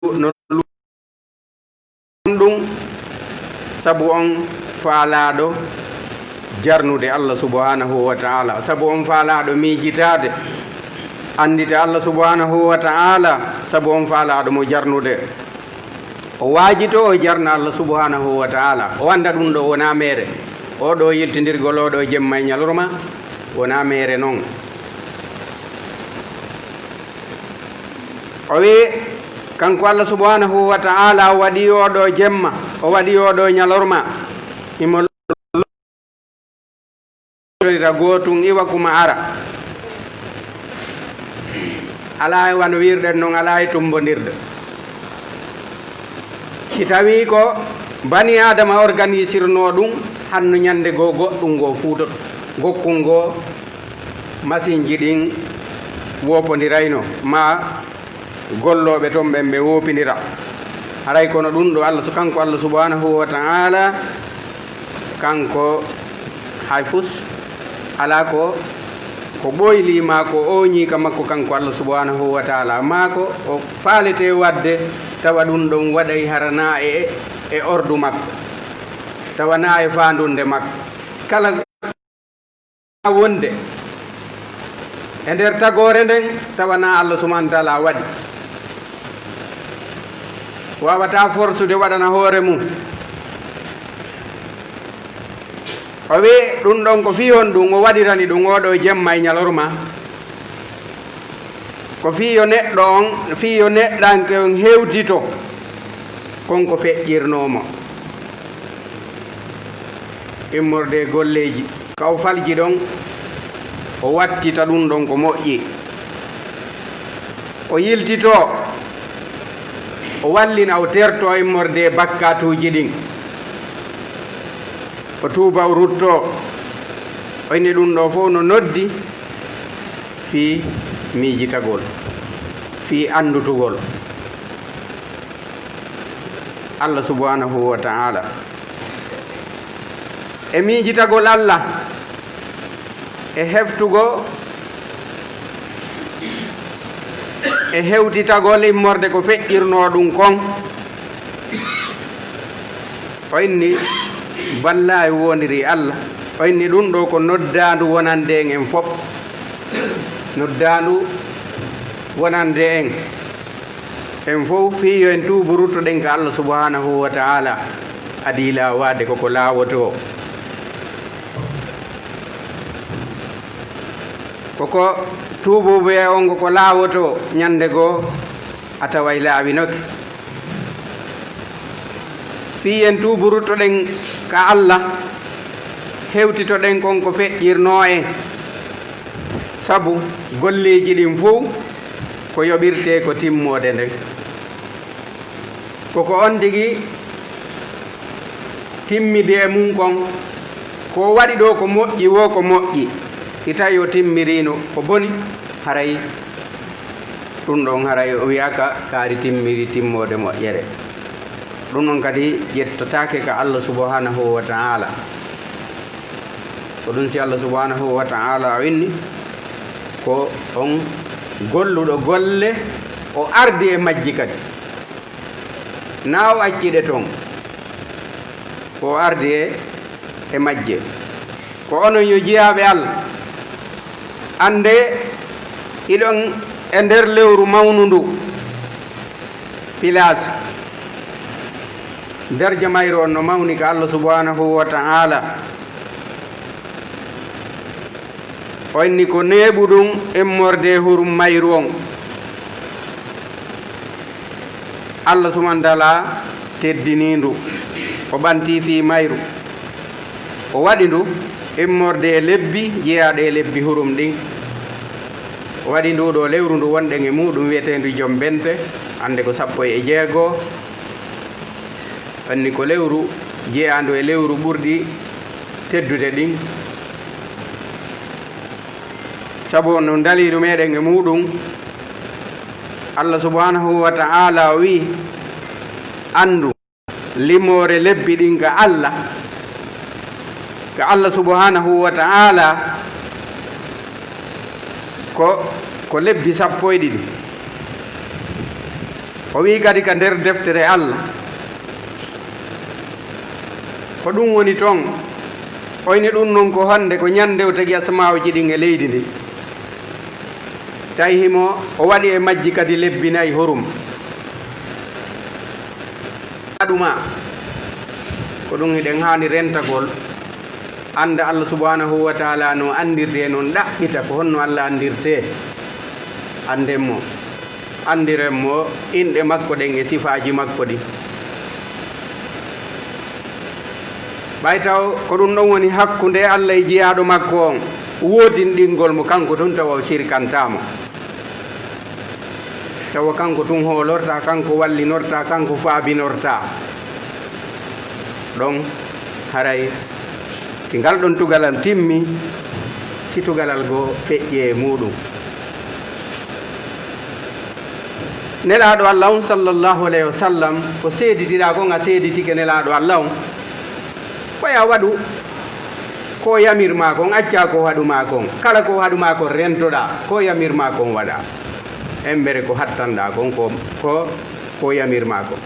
no ɗum sabu on faalaɗo jarnude Allah subhanahu wa ta'ala, sabu on faalaɗo miijitade andite Allah subhanahu wa ta'ala, sabu on faalaɗo mo jarnude o waajito o jarna Allah subhanahu wa ta'ala. O wanda ɗum ɗo wona mere, oɗo yiltidirgol oɗo jemma e ñalorma wona mere noon. O wi kanko Allah subhanahu wa ta'ala waɗi oɗo jemma, o waɗi oɗo ñalorma, imo lorira gotum iwa kuma ara, ala wano wirɗen noon, ala e tumbodirde. Si tawi ko bani adama organisirno ɗum hanno ñande go goɗɗum go fuutoto, gokkul ngo machine ji ɗin wopodirayno ma golloɓe toon ɓen ɓe wopidira. haray kono ɗum ɗo Allah, so kanko Allah subhanahu wa ta'ala, kanko hay fus ala ko ɓoylima ko oñi ka makko kanko Allah subhanahu wa ta'ala, mako o faalete wadde tawa ɗum ɗon waɗay harana e ordu makko, tawana e fandunde makko. Kala wonde e nder tagore nden tawana Allah subhanahu wa ta'ala waɗi, wawata forsude waɗana hoore mum. O wi ɗum ɗon ko fiyon ɗum o waɗirani ɗum oɗo jemma e ñalorma, ko fiyo neɗɗo on, fiyo neɗɗanke on hewtito konko feƴƴirnomo immorde golleji kaw falji ɗon, o wattita ɗum ɗon ko moƴƴi, o yiltito, o wallina, o terto immorde bakkatuji ɗin, o tuuba, o rutto. o inni ɗum ɗo fof no noddi fi miijitagol, fi andutugol Allah subhanahu wa ta'ala, e miijitagol Allah, e heftugo e hewtitagol immorde ko feƴƴirno ɗum kon. o inni wallahi woniri Allah, o inni ɗum ɗo ko noddandu wonande en fof, noddandu wonande en fof fiyo en tuubu ruttoɗen ka Allah subhanahu wa ta'ala adila wade koko laawoto, koko tuubuɓe e on ko laawoto ñande goo a tawa laawinoke. fi en tuubu ruttoɗen ka Allah, hewtitoɗen kon ko feƴƴirno en, sabu golleji ɗin fof ko yoɓirte ko timmode nden, koko on tigi timmide e mum kon, ko waɗi ɗo ko moƴƴi wo ko moƴƴi, si tawi o timmirino ko boni, haray ɗum ɗon haray o wiyaka kaari timmiri timmode moƴƴere. ɗum ɗon kadi ƴettatake ka Allah subhanahu wa ta'ala. ko ɗum si Allah subhanahu wa ta'ala o inni ko on golluɗo golle, o ardi e majji kadi, na o acciɗe toon, ko ardi e majje. ko onon yo jiyaɓe Allah, ande iɗon e nder lewru mawnu ndu, pilas darja mayro on no mawni ka Allah subhanahu wa ta'ala. o inni ko neeɓu ɗum immorde hurum mayru on, Allah subhanahu wa ta'ala teddinindu, o ɓanti fi mayru, o waɗi ndu immorde e lebbi jeeyaɗe e lebbi hurum ɗin. o waɗi ndu ɗo lewru ndu wonɗen e muɗum wiyetendu joom bente, hande ko 16. anni ko lewru jeeyandu e lewru ɓurɗi teddude ɗin, sabu no dalilu meɗen e muɗum Allah subhanahu wa ta'ala wi andu limore lebbi ɗin ka Allah subhanahu wa ta'ala ko lebbi 12. o wi kadi ka nder deftere Allah ko ɗum woni toon oyne ɗum noon ko hande ko ñande o tagi asmawji ɗin e leydi ndi tawi himo o waɗi e majji kadi lebbinayi horum ɗuma ko ɗum eɗen hani rentagol anda Allah subhanahu wa taala no andirte noon ɗaɓɓita ko honno Allah andirte andenmo andirenmo inɗe makko ɗen e sifaji makko ɗi ɓay taw ko ɗum ɗon woni hakkude Allah e jeeyaɗo makko on wotinɗingol mo kanko tun tawa o sirkantamo tawa kanko tun hoolorta kanko wallinorta kanko faabinorta ɗon haray si ngal ɗon tugalal timmi si tugalal go feƴƴe muɗum nelaɗo Allah on sallllahu alayhi wa sallam ko seeditiɗa kon a seeditike nelaɗo Allah on koya waɗu ko yamirma kon acca ko haɗuma kon kala ko haɗuma kon rentoɗa ko yamirma kon waɗa embere ko hattanɗa kon ko yamirma kon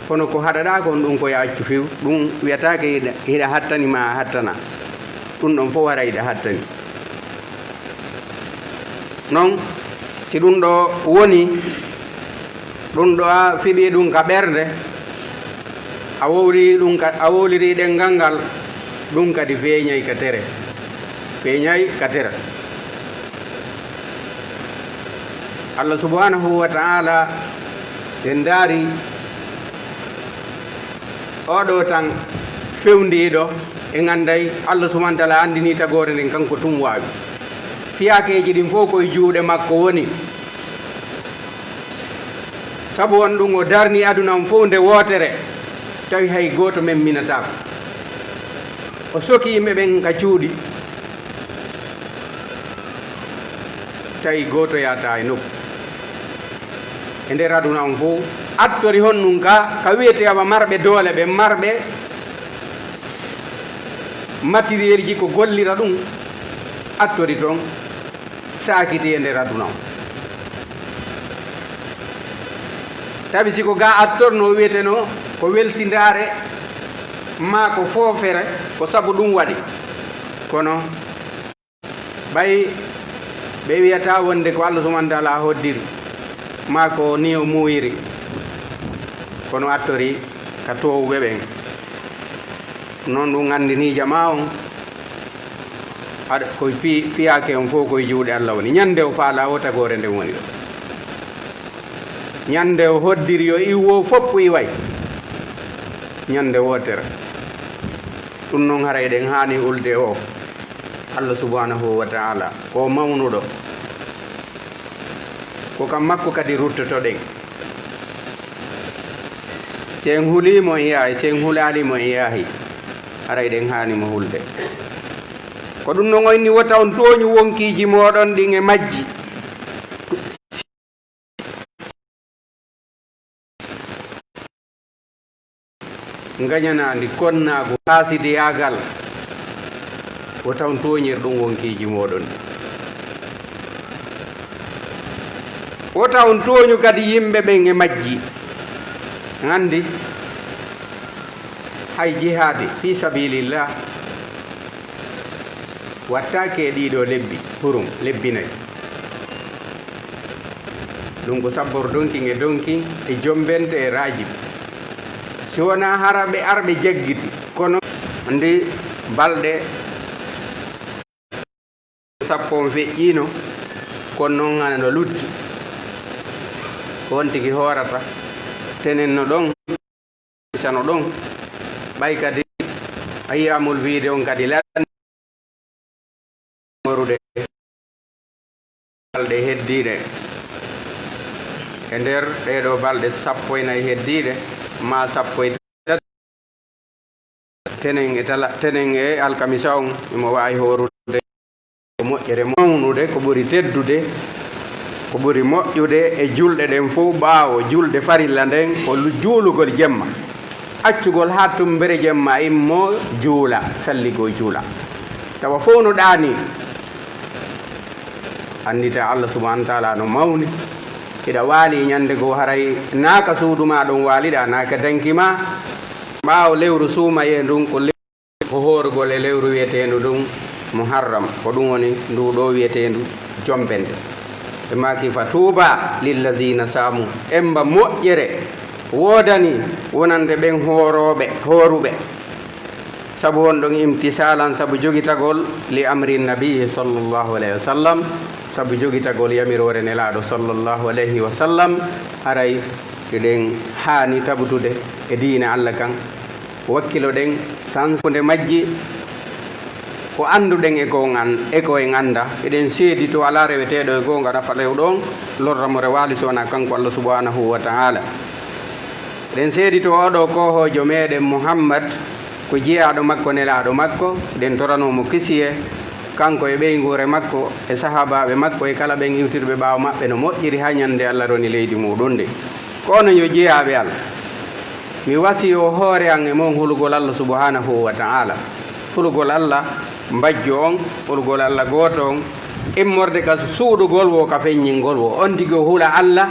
kono ko haɗaɗa kon ɗum koye accu few ɗum wiyatake hiɗa hattanima a hattana ɗum ɗon fof wara hiɗa hattani non si ɗum ɗo woni ɗum ɗo a fiɓi ɗum ka ɓerde a wowri ɗum a wowliri ɗengal ngal ɗum kadi feeñay ka tere feeñay ka tere Allah subhanahu wa ta'ala sen daari oɗo tan fewndiɗo e ganday Allah subhanahu wa ta'ala andini tagore nden kanko tum wawi fiyakeji ɗin fof koye juuɗe makko woni sabu on ɗum o darni aduna on fof nde wootere tawi hay goto men minatako o soki yimɓe ɓen ka cuuɗi tawi goto yata e nokku e nder aduna on fof attori honnum ka wiyete awa marɓe doole ɓe marɓe matériel ji ko gollira ɗum attori toon sakiti e nder aduna on tawi siko ga attorno wiyeteno ko weltindare ma ko foofere ko sabu ɗum waɗi kono ɓay ɓe wiyata wonde ko Allah subhanahu wa ta'ala hoddiri ma ko ni o muuyiri kono attori ka towɓe ɓen noon ɗum andini jama on aɗa ko fiyake on fof koye juuɗe Allah woni ñande o faala o tagore nden woni ɗo ñande o hoddiri yo iwo foppu iway ñande wotere ɗum noon haray ɗen hani ulde o Allah subhanahu wa ta'ala ko mawnuɗo ko kam makko kadi ruttotoɗen sen hulimo e yaahi sen hulalimo e yaahi haray ɗen hani mo hulde ko ɗum noon oyni wota on tooñu wonkiji moɗon ɗin e majji gañanadi konnago hasidiyagal wota on toñir ɗum wonkiji moɗon wota on tooñu kadi yimɓe ɓen e majji gandi hay jihadi fi sabilillah wattake e ɗiɗo lebbi hurum lebbi nayi ɗum ko sabbor donkin e donkin e jombente e rajib si wona haraɓe arɓe jaggiti kono ndi balɗe sappo on feƴƴino kono noon hana no lutti ko on tigi hoorata tenen no ɗon sano ɗon ɓay kadi a yiyamol wiide on kadi lanmorude balɗe heddiɗe e nder ɗeɗo balɗe sappo e nayi heddiɗe ma sappo e tenen e alkamisa on imo wawi horude ko moƴƴere mawnude ko ɓuri teddude ko ɓuri moƴƴude e julɗe ɗen fof ɓaawo julde farilla nden ko juulugol jemma accugol ha tumbere jemma immo juula salligo juula tawa fof no ɗaani andita Allah subhanahu wa ta'ala no mawni ida waali ñande goo haray naaka suudu ma ɗon waaliɗa naaka dankima ɓaawo lewru suuma e ndun ko hoorugol e lewru wiyetendu ɗum muharram ko ɗum woni ndu ɗo wiyetendu jombende ɓe maki fa tuuba lilladina saamu emba moƴƴere woodani wonande ɓen hooruɓe sabu won ɗon imtisalan sabu jogitagol li amri nabiyi sallllahu alayhi wa sallam sabu jogitagol yamirore nelaɗo sallllahu alayhi wa sallam haray eɗen haani tabutude e diine Allah kan wakkilo ɗen sansude majji ko anduɗen e ko en anda eɗen seedi to ala reweteɗo e gonga nafa lew ɗon lorramore waali so wona kanko Allah subhanahu wa ta'ala eɗen seedi to oɗo kohojo meɗen Muhammad ko jeeyaɗo makko nelaɗo makko eɗen toranomo kisiye kanko e ɓeygure makko e sahabaɓe makko e kala ɓen iwtirɓe ɓaawo maɓɓe no moƴƴiri ha ñande Allah roni leydi muɗum nde ko onon yo jeeyaɓe Allah mi wasi o hoore an e mon hulugol Allah subhanahu wa ta'ala hulugol Allah mbajjo on hulugol Allah goto on immorde ka suuɗugol wo ka feññingol wo on tigi o hula Allah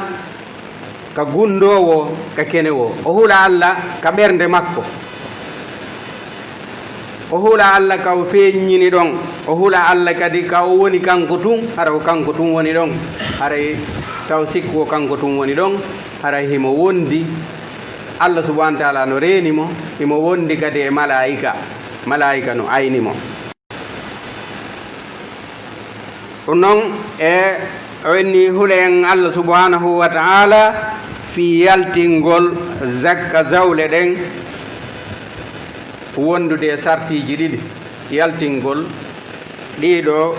ka gundowo ka kenewo o hula Allah ka ɓernde makko o hula Allah ka o feññini ɗon o hula Allah kadi ka o woni kanko tun hara o kanko tun woni ɗon haray taw sikku o kanko tun woni ɗon haray himo wondi Allah subhanahu wa ta'ala no renimo himo wondi kadi e malaika no aynimo ɗum noon e wenni hulen Allah subhanahu wa ta'ala fi yaltingol zakka zawle ɗen wondude e sartiji ɗiɗi yaltingol ɗiɗo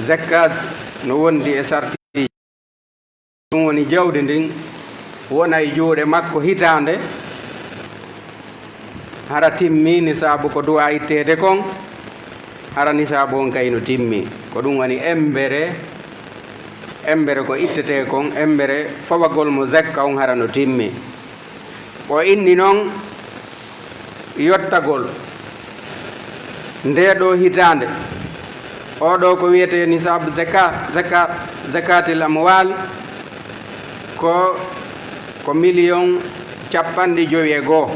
zakkas no wondi e sartiji ɗum woni jawdi ndin wona e juuɗe makko hitande hara timmi nisabu ko duwa ittede kon hara nisabu on kayno timmi ko ɗum woni embere ko ittete kon embere fawagol mo zakka on hara no timmi o inni noon yottagol ndeɗo hitande oɗo ko wiyete nisabu zakatil amwal ko million 51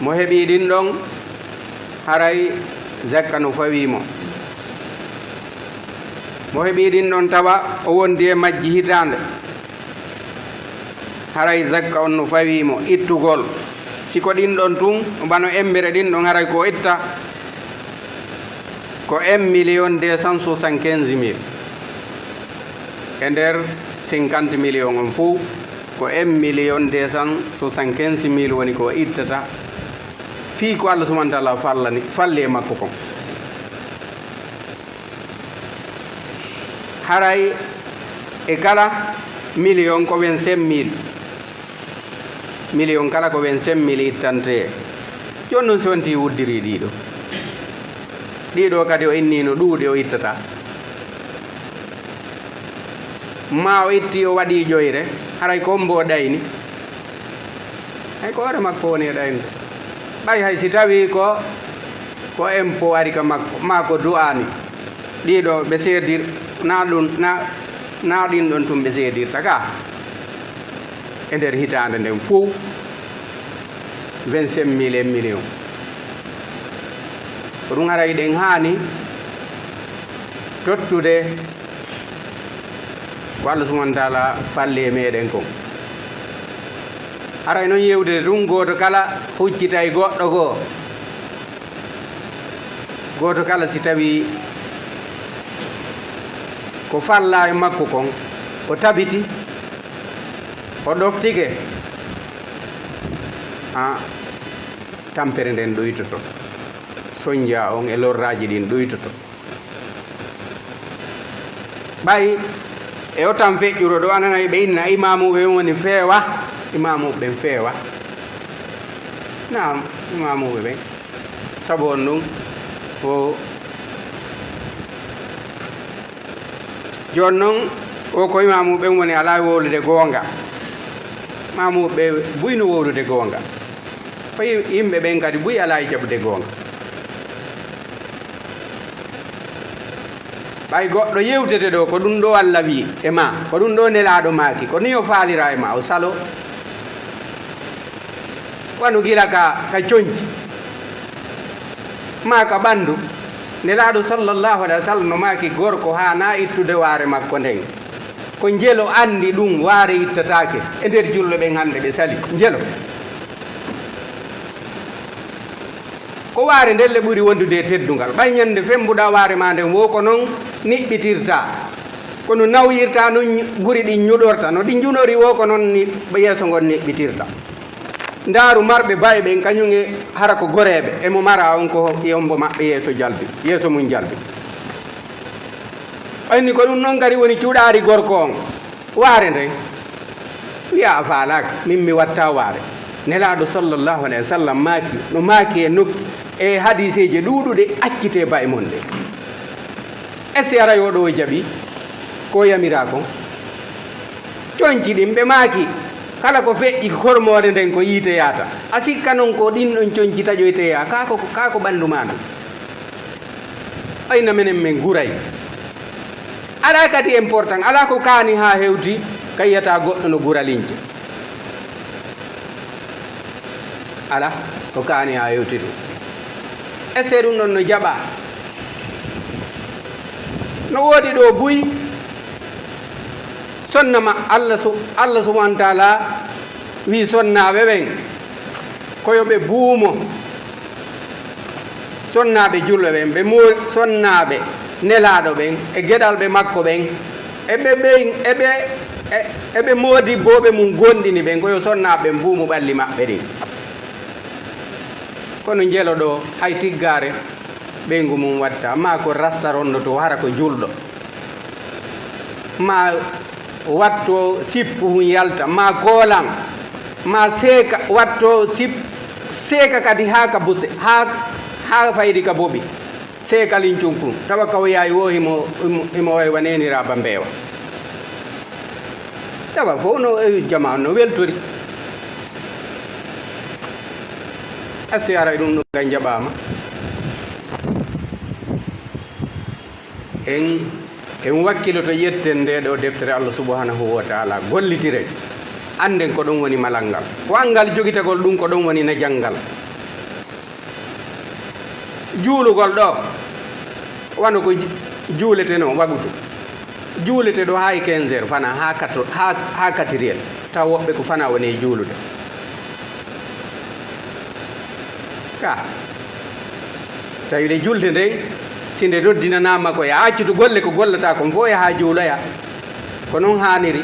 mo heeɓi ɗin ɗon haray zakka no fawimo mo heeɓi ɗin ɗon tawa o wondi e majji hitande haray zakka on no fawimo ittugol siko ɗin ɗon tun bano embere ɗin ɗon haray ko itta ko 1.275.000 e nder 50 million on fuu ko 1.275.000 woni ko ittata fii ko Allah subhanahu wa ta'ala falli e makko kon haray e kala million ko 25.000 million kala ko 25.000 ittante joni noon so wonti wuddiri ɗiɗo kadi o innino ɗuuɗe o ittata ma o itti o waɗi ƴoyre haray ko mbo ɗayni hay ko hoore makko woni e ɗaynude ɓay hay si tawi ko impôt ari ka makko ma ko du'ani ɗiɗo ɓe seedir na ɗin ɗon tum ɓe seedirta ka e nder hitande nden fof 25.000 million ko ɗum haray ɗen haani tottude ko Allah subhanahu wa ta'ala falli e meɗen kon haray noon yewtude ɗum goto kala huccita e goɗɗo goto kala si tawi ko falla e makko kon o tabiti o ɗoftike tampere nden ɗoytoto soñja on e lorraji ɗin ɗoytoto ɓay e o tan feƴƴuro ɗo ananayi ɓe inna imamuɓe woni feewa imamuɓe ɓen feewa nam imamuɓe ɓen sabu on ɗum o joni noon o ko imamuɓe ɓen woni ala wowlude goonga imamuɓe buyno wowlude goonga ko yimɓe ɓen kadi buy ala e jaɓude goonga ɓay goɗɗo yewtete ɗo ko ɗum ɗo Allah wi e ma ko ɗum ɗo nelaɗo maaki ko ni o faalira e ma o salo wanu gila ka coñci ma ka ɓandu nelaɗo sallllahu alayhi wa sallam no maaki gorko ha na ittude waare makko nden ko njelo andi ɗum waare ittatake e nder julɓe ɓen hande ɓe sali njelo ko waare ndelle ɓuri wondude e teddugal ɓay ñande fembuɗa waare ma nden wo ko noon niɓɓitirta kono nawyirta no guri ɗi ñuɗorta no ɗi junori wo ko noon ni yeeso ngon niɓɓitirta ndaaru marɓe baye ɓen kañum e hara ko goreɓe emo mara on ko yombo maɓɓe yeeso mum jalbi ɓayni ko ɗum noon kadi woni cuuɗaari gorko on waare nden wiya a faalaka min mi watta waare nelaaɗo sallllahu alayhi wa sallam maaki no maaki e nokki e hadiseji ɗuuɗuɗe accite baye mon ɗe est ce que ara yo ɗo o jaɓi ko yamira kon coñci ɗin ɓe maaki kala ko feƴƴi hormore nden ko yiite yaata a sikka noon ko ɗin ɗon coñci taƴoyteya kako ɓanndu ma ɗum ayna menen min guray ala kadi important ala ko kaani ha hewti kayyata goɗɗo no gura lince ala ko kaani ha hewti ɗum est ce que ɗum ɗon no jaɓa no woodi ɗo buy sonnama allah subhanahu wa taala wi sonnaɓe ɓen koyoɓe buumo sonnaɓe julɓe ɓen ɓe sonnaɓe nelaɗo ɓen e gueɗalɓe makko ɓen eɓe moodi boɓe mum gonɗini ɓen koyo sonnaɓe mbuumo ɓalli maɓɓe ɗin kono jelo ɗo hay tiggare ɓeygu mum watta ma ko rastaronno to hara ko julɗo ma watto sippu hum yalta ma koolan ma seeka watto seeka kadi ha ka buse ha faydi ka boɓi seekalin cunkum tawa kaw yaay wo himo waywa neniraba mbeewa tawa fof no jama no weltori asi aray ɗum ɗum ga jaɓama en wakkilo to ƴetten nde ɗo deftere Allah subhanahu wa taala gollitiren anden ko ɗum woni malal ngal ko angal jogitagol ɗum ko ɗum woni na janngal juulugol ɗo wano ko juulete no wagutu juulete ɗo hay 15 heures fana ha 4 heures taw woɓɓe ko fana woni juulude ka tawiɗe julde nden sinde noddinanama koye accude golle ko gollata kon fof yaha juuloya ko noon haniri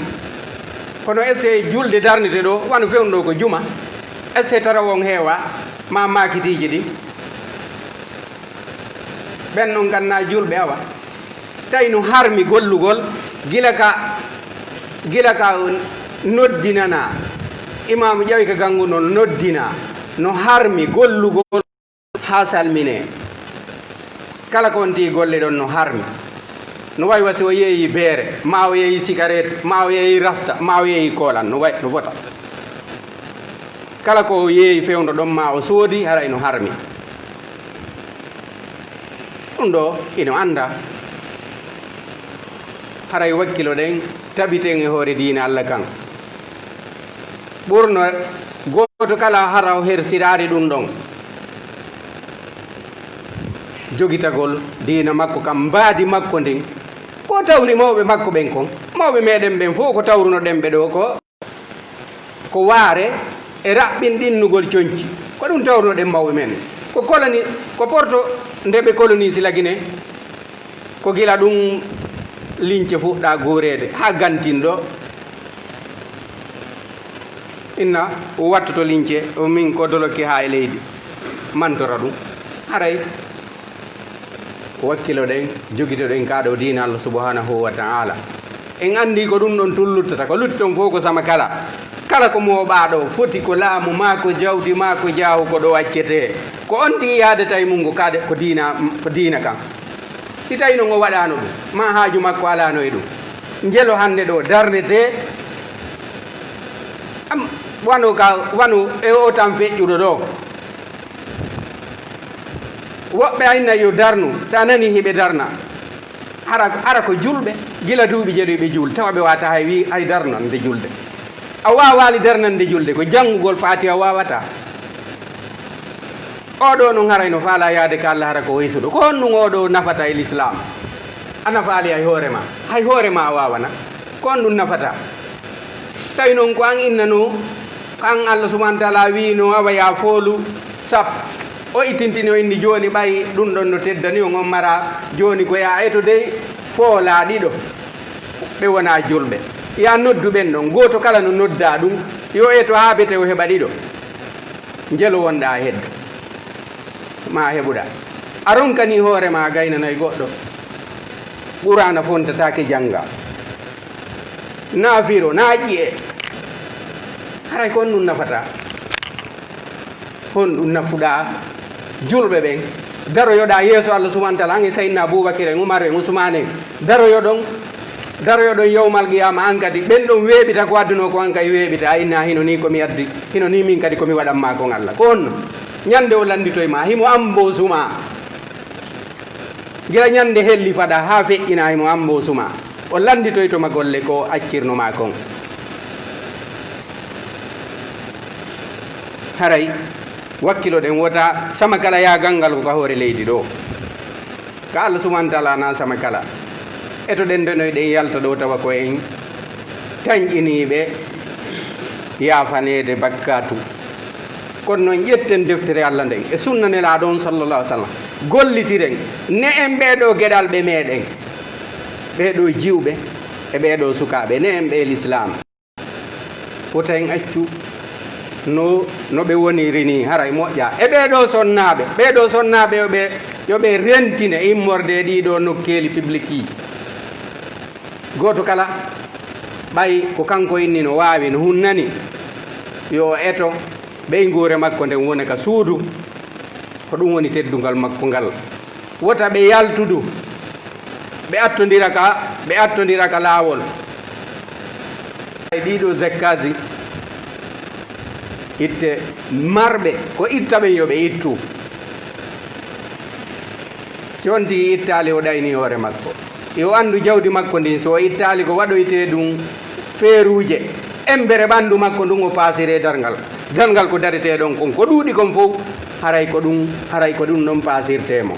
kono esse julde darnete ɗo wano fewno ɗo ko juma esse tarawon heewa ma makitiji ɗi ɓen ɗon ganna julɓe awa tawi no harmi gollugol gila ka noddinana imamu ƴawi ka gangu noon noddina no harmi gollugol ha salmine kala ko wonti golle ɗon no harmi no wayi wasi o yeeyi beere ma o yeeyi cigarette ma o yeeyi rasta ma o yeeyi koolan no wayi no fota kala ko o yeeyi fewndo ɗon ma o soodi haray no harmi ɗum ɗo ino anda haray wakkilo ɗen tabiten e hoore diine Allah kan ɓurno goto kala hara o hersirari ɗum ɗon jogitagol diina makko kam mbaadi makko ndin ko tawri mawɓe makko ɓen kon mawɓe meɗen ɓen fof ko tawruno ɗen ɓe ɗo ko waare e raɓɓinɗinnugol coñci ko ɗum tawruno ɗen mawɓe men ko porto nde ɓe colonise lagine ko gila ɗum lince fuɗɗa guurede ha gantin ɗo inna wattoto lince min ko doloki ha e leydi mantora ɗum haray wakkilo ɗen jogito ɗen kaɗo diina Allah subhanahu wa ta'ala en andi ko ɗum ɗon tulluttata ko lutti ton fof ko sama kala ko moɓaɗo foti ko laamu ma ko jawdi ma ko jaahu ko ɗo accete ko on ti yaade tawi mum ko diina kan si tawi noon o waɗano ɗum ma haaju makko alano e ɗum jelo hande ɗo darnete wano e o tan feƴƴuɗo ɗo woɓɓe ayna yo darnu sa nani hiɓe darna ara ko julɓe gila duuɓi jeɗoɓe juul tawa ɓe wata hay darnande julde a wawali darnande julde ko janngugol fatiha wawata oɗo no garayno faala yaade ka Allah hara ko waysuɗo ko honɗum oɗo nafata e l'islam a nafaali hay hoorema a wawana ko on ɗum nafata tawi noon ko an innano kan Allah subahana taala wino awa ya foolu sappo o ittintini o inni joni ɓay ɗum ɗon no teddani on on mara joni ko ya eto dey foola ɗiɗo ɓe wona julɓe ya noddu ɓen ɗon goto kala no nodda ɗum yo eto ha bete o heɓa ɗiɗo jelo wonɗa heddo ma heɓuɗa a ronkani hoorema gaynanayi goɗɗo ɓurana fontatake jangga na firo na ƴiye haray ko on ɗum nafata hon ɗum nafuɗa julɓe ɓen daroyoɗa yeeso Allah subahana taala an e sayidna aboubacry en oumar en ousmane en daroyoɗon yawmal qiyama an kadi ɓen ɗon weeɓita ko adduno ko an kay weeɓita a inna hino ni komi addi hino ni min kadi komi waɗanma kon Allah ko honno ñande o landitoyma himo ambo suma gila ñande helli faɗa ha feƴƴina himo ambo suma o landitoytoma golle ko accirnoma kon haray wakkilo ɗen wota sama kala yagal ngal ko ka hoore leydi ɗo ka Allah subahana taala na sama kala eto ɗen denoy ɗen yalta ɗo tawa ko en tañƴiniɓe yafanede bakkatu kono noon ƴetten deftere Allah nden e sunna nelaɗo on sallallah alih w sallam gollitiren ne en ɓeɗo gueɗal ɓe meɗen ɓeɗo jiwɓe e ɓeɗo sukaɓe ne en ɓe l'islam wota en accu no ɓe woniri ni haray moƴƴa e ɓeɗo sonnaɓe yoɓe rentine immorde ɗiɗo nokkeli publique ji goto kala ɓay ko kanko inni no wawi no hunnani yo eto ɓeygure makko nden woni ka suudu ko ɗum woni teddugal makko ngal wota ɓe yaltudu ɓe attodira ka laawol ɗiɗo zakkaji itte marɓe ko itta ɓen yo ɓe ittu si wonti ittali o ɗayni hoore makko yo andu jawdi makko ndin so ittali ko waɗoyte ɗum feeruje embere ɓandu makko ndun o pasire dargal ko darete ɗon kon ko ɗuuɗi kon fof haray ko ɗum ɗon pasirtemo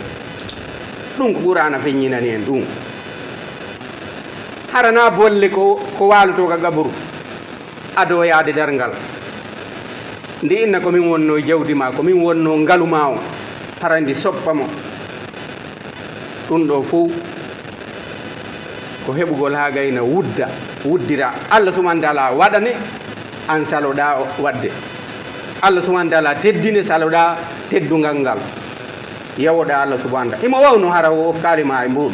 ɗum ko ɓurana feññinani en ɗum harana bolle ko waluto ka gaburu adoyade dargal ndi inna komin wonno jawdi ma komin wonno ngaluma o hara ndi soppamo ɗum ɗo fof ko heɓugol ha gayna wuddira Allah subahana taala waɗane an saloɗa wadde Allah subahana taala teddine saloɗa teddugal ngal yawoɗa Allah subahana taala imo wawno hara o kalima e mbuɗu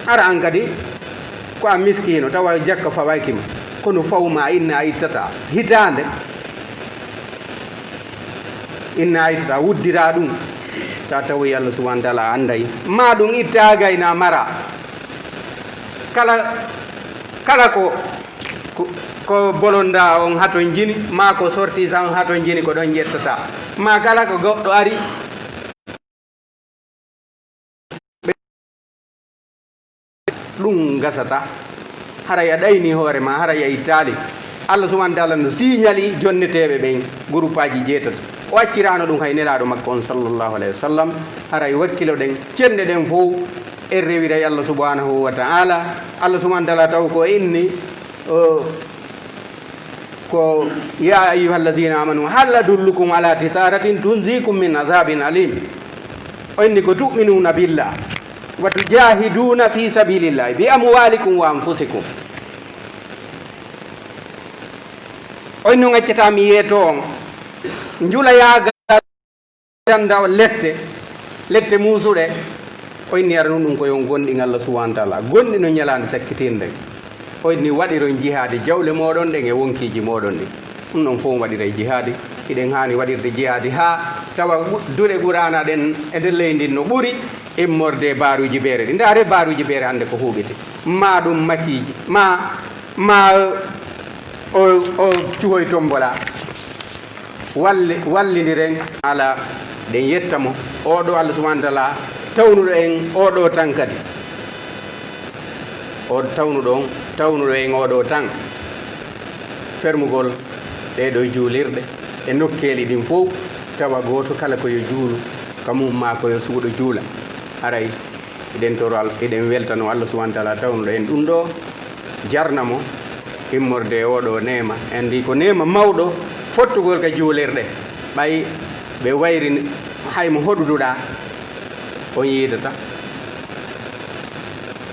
hara an kadi ko a miskino tawa jakka fawaykima kono fawma inna a ittata hitande wuddira ɗum sa tawi Allah subahana taala anday ma ɗum itta gayna mara kala ko bolonda on haton jini ma ko sorti san haton jini ko ɗon jettata ma kala ko goɗɗo ari ɗum gasata haray a ɗayni hoore ma haray a ittali Allah subahana taala no signali jonneteɓe ɓen groupe aji jeetati o accirano ɗum hay nelaɗo makko on sallllahu alayhi wa sallam haray wakkilo ɗen cenɗe ɗen fof en rewiray Allah subhanahu wa ta'ala Allah subhanahu wa ta'ala taw ko inni ko ya ayyuha alladhina amanu hal adullukum ala tijaratin tunzikum min azabin alim o inni ko tu'minuna billah wa tujahiduna fi sabilillahi bi amwalikum wa anfusikum o inni gaccatami yeeto on njula yaga danda lette musuɗe o inni ara ɗum ko yon gonɗi Allah subhanahu wa ta'ala gonɗi no ñalande sakkitinde o inni waɗiro jihadi jawle moɗon ɗen e wonkiji moɗon ɗi ɗum ɗon fof waɗira jihadi iɗen hani waɗirde jihadi ha tawa duɗe ɓurana ɗen e nder leydi no ɓuuri immorde baruji beere ɗi ndaare baruji beere hande ko huɓete ma ɗum makiji ma o cuhoy tombola wallidiren ɗen yettamo oɗo Allah subhanahu wa ta'ala tawnuɗo en oɗo tan kadi o tawnuɗo e ngoɗo tan fermugol ɗeɗo juulirɗe e nokkeli ɗin fof tawa goto kala koyo juulu kamum ma koyo suuɗo juula aray eɗen weltano Allah subhanahu wa ta'ala tawnuɗo en ɗum ɗo jarnamo immorde oɗo nema en ndi ko nema mawɗo fottugol ka juulirɗe ɓay ɓe wayri haymo hoɗuduɗa on yiidata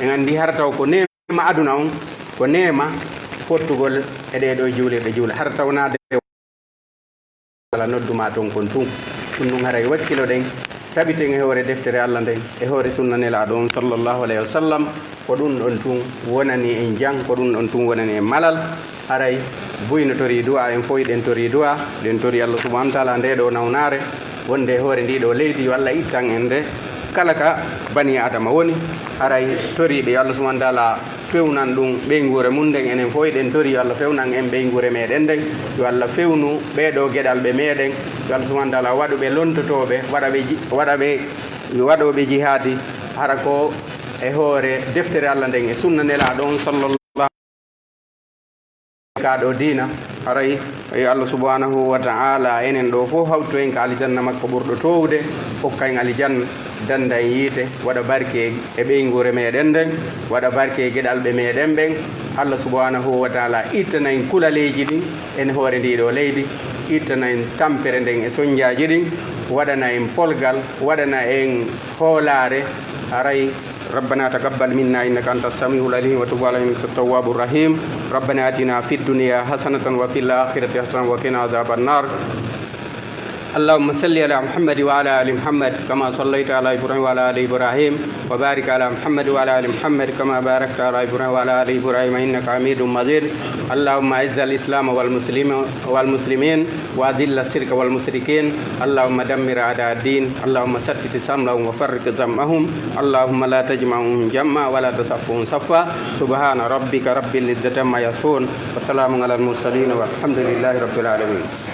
en andi har taw ko nema aduna on ko nema fottugol e ɗeɗo juulirɗe juula har tawnade wala nodduma toon kon tun ɗum ɗum haray wakkilo ɗen taɓiten e hoore deftere Allah nden e hoore sunna nelaɗo on sallllahu alayhi wa sallam ko ɗum ɗon tun wonani en jang ko ɗum ɗon tun wonani en malal haray buyno tori du'a en fof ɗen tori du'a ɗen tori Allah subhanahu wa ta'ala nde ɗo nawnare wonde e hoore ndiɗo leydi yo Allah ittan en nde kala ka bani adama woni haray toriɓe yo Allah subhanahu wa ta'ala fewnan ɗum ɓeygure mum nden enen fof eɗen tori yo Allah fewnan en ɓeygure meɗen nden yo Allah fewnu ɓeɗo gueɗal ɓe meɗen yo Allah subhanahu wa ta'ala waɗuɓe lontotoɓe waɗoɓe jihadi hara ko e hoore deftere Allah nden e sunna nelaɗo on sallallahu kaɗo dina haray yo Allah subhanahu wa ta'ala enen ɗo fof hawtu en ka aljanna makko ɓurɗo towde hokka en aljanna danda en yiite waɗa barke e ɓeygure meɗen nden waɗa barke e gueɗal ɓe meɗen ɓen Allah subhanahu wa ta'ala ittana en kulaleji ɗin en hoore ndiɗo leydi ittana en tampere nden e soñdiaji ɗin waɗana en polgal waɗana en hoolare haray ربنا تقبل منا إنك أنت السميع العليم وتب علينا إنك التواب الرحيم ربنا آتنا في الدنيا حسنة وفي الآخرة حسنة وقنا عذاب النار اللهم صل على محمد وعلى ال محمد كما صليت على ابراهيم وعلى ال ابراهيم وبارك على محمد وعلى ال محمد كما باركت على ابراهيم وعلى ال ابراهيم انك حميد مجيد اللهم اعز الاسلام والمسلمين واذل الشرك والمشركين اللهم دمر اعداء الدين اللهم ثبت سمعهم وفرق جمعهم اللهم لا تجمعهم جمعا ولا تصفهم صفا سبحان ربك رب العزة عما يصفون وسلام على المرسلين والحمد لله رب العالمين